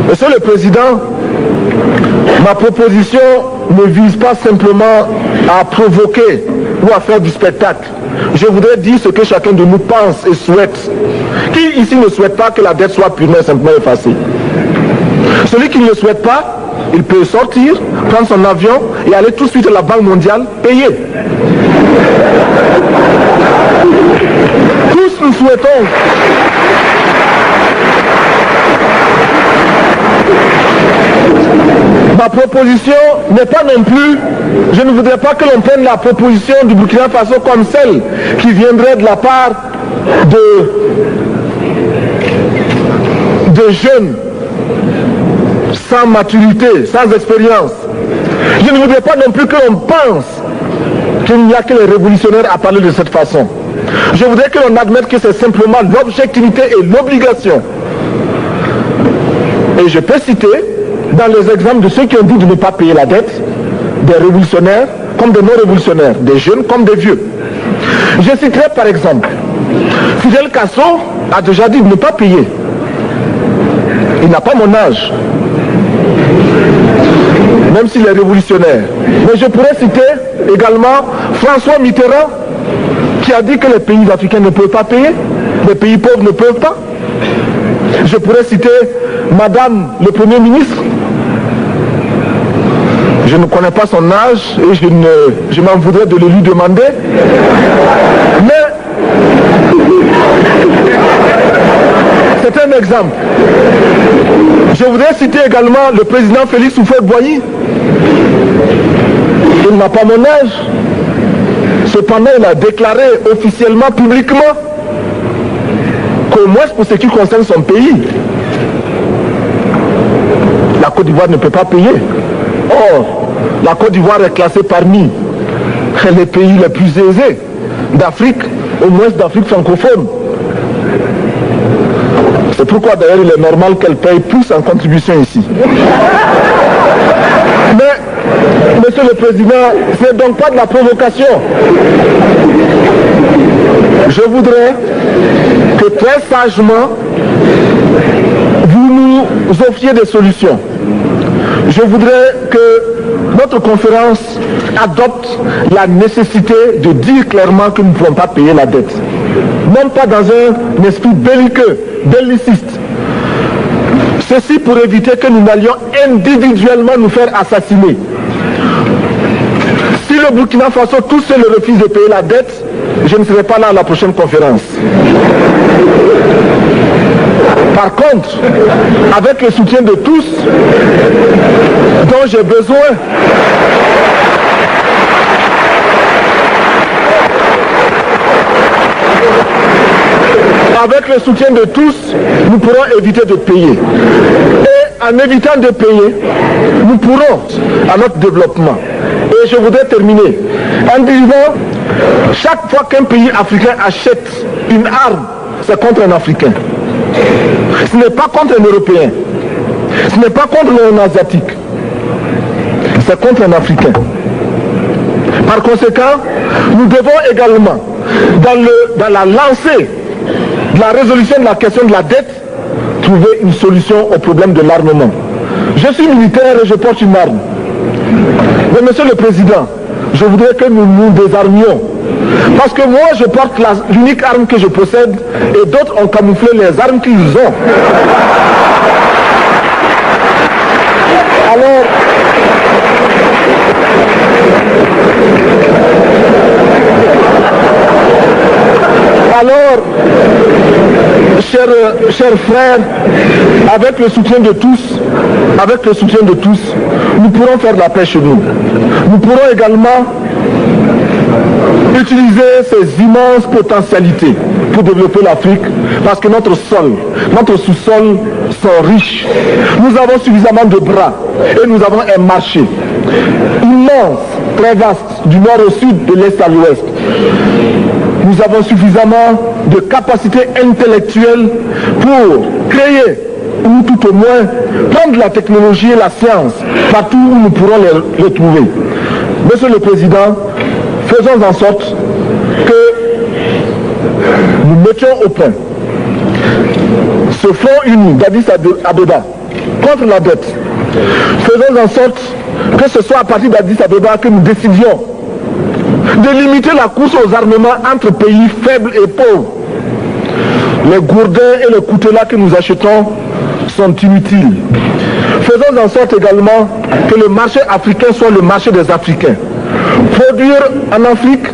Monsieur le Président, ma proposition ne vise pas simplement à provoquer ou à faire du spectacle. Je voudrais dire ce que chacun de nous pense et souhaite. Qui ici ne souhaite pas que la dette soit purement et simplement effacée? Celui qui ne le souhaite pas, il peut sortir, prendre son avion et aller tout de suite à la Banque mondiale payer. Tous nous souhaitons ma proposition n'est pas non plus, je ne voudrais pas que l'on prenne la proposition du Burkina Faso comme celle qui viendrait de la part de jeunes sans maturité, sans expérience. Je ne voudrais pas non plus que l'on pense qu'il n'y a que les révolutionnaires à parler de cette façon. Je voudrais que l'on admette que c'est simplement l'objectivité et l'obligation. Et je peux citer dans les exemples de ceux qui ont dit de ne pas payer la dette, des révolutionnaires comme des non-révolutionnaires, des jeunes comme des vieux. Je citerai par exemple, Fidel Castro a déjà dit de ne pas payer. Il n'a pas mon âge, même s'il est révolutionnaire. Mais je pourrais citer également François Mitterrand, qui a dit que les pays africains ne peuvent pas payer, les pays pauvres ne peuvent pas. Je pourrais citer Madame le Premier ministre. Je ne connais pas son âge et je m'en voudrais de le lui demander. Mais c'est un exemple. Je voudrais citer également le président Félix Houphouët-Boigny. Il n'a pas mon âge. Cependant, il a déclaré officiellement, publiquement, qu'au moins pour ce qui concerne son pays, la Côte d'Ivoire ne peut pas payer. Or, la Côte d'Ivoire est classée parmi les pays les plus aisés d'Afrique, au moins d'Afrique francophone. C'est pourquoi d'ailleurs il est normal qu'elle paye plus en contribution ici. Mais, Monsieur le Président, ce n'est donc pas de la provocation. Je voudrais que très sagement, vous nous offriez des solutions. Je voudrais que notre conférence adopte la nécessité de dire clairement que nous ne pouvons pas payer la dette. Même pas dans un esprit belliqueux, belliciste. Ceci pour éviter que nous n'allions individuellement nous faire assassiner. Si le Burkina Faso tout seul refuse de payer la dette, je ne serai pas là à la prochaine conférence. Par contre, avec le soutien de tous, dont j'ai besoin, avec le soutien de tous, nous pourrons éviter de payer. Et en évitant de payer, nous pourrons à notre développement. Et je voudrais terminer en disant, chaque fois qu'un pays africain achète une arme, c'est contre un Africain. Ce n'est pas contre un Européen. Ce n'est pas contre un Asiatique. C'est contre un Africain. Par conséquent, nous devons également, dans la lancée de la résolution de la question de la dette, trouver une solution au problème de l'armement. Je suis militaire et je porte une arme. Mais Monsieur le Président, je voudrais que nous nous désarmions. Parce que moi, je porte l'unique arme que je possède et d'autres ont camouflé les armes qu'ils ont. Alors, chers frères, avec le soutien de tous, nous pourrons faire la paix chez nous. Nous pourrons également utiliser ces immenses potentialités pour développer l'Afrique, parce que notre sous-sol sont riches. Nous avons suffisamment de bras et nous avons un marché immense, très vaste, du nord au sud, de l'est à l'ouest. Nous avons suffisamment de capacités intellectuelles pour créer, ou tout au moins prendre la technologie et la science partout où nous pourrons les trouver. Monsieur le Président, faisons en sorte que nous mettions au point ce front uni d'Addis Abeba contre la dette. Faisons en sorte que ce soit à partir d'Addis Abeba que nous décidions de limiter la course aux armements entre pays faibles et pauvres. Les gourdins et les coutelas que nous achetons sont inutiles. Faisons en sorte également que le marché africain soit le marché des Africains. Produire en Afrique,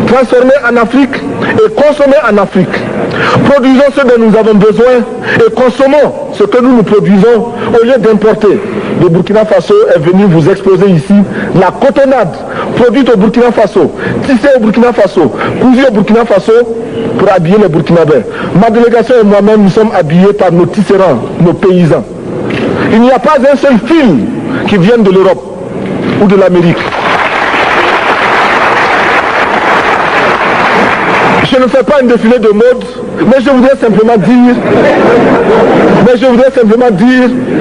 transformer en Afrique et consommer en Afrique. Produisons ce dont nous avons besoin et consommons ce que nous produisons au lieu d'importer. Le Burkina Faso est venu vous exposer ici la cotonnade produite au Burkina Faso, tissée au Burkina Faso, cousue au Burkina Faso pour habiller les Burkinabés. Ma délégation et moi-même, nous sommes habillés par nos tisserands, nos paysans. Il n'y a pas un seul fil qui vienne de l'Europe ou de l'Amérique. Je ne fais pas un défilé de mode, mais je voudrais simplement dire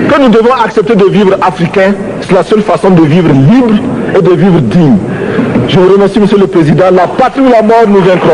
que nous devons accepter de vivre africain. C'est la seule façon de vivre libre et de vivre digne. Je vous remercie, Monsieur le Président. La patrie ou la mort, nous vaincrons.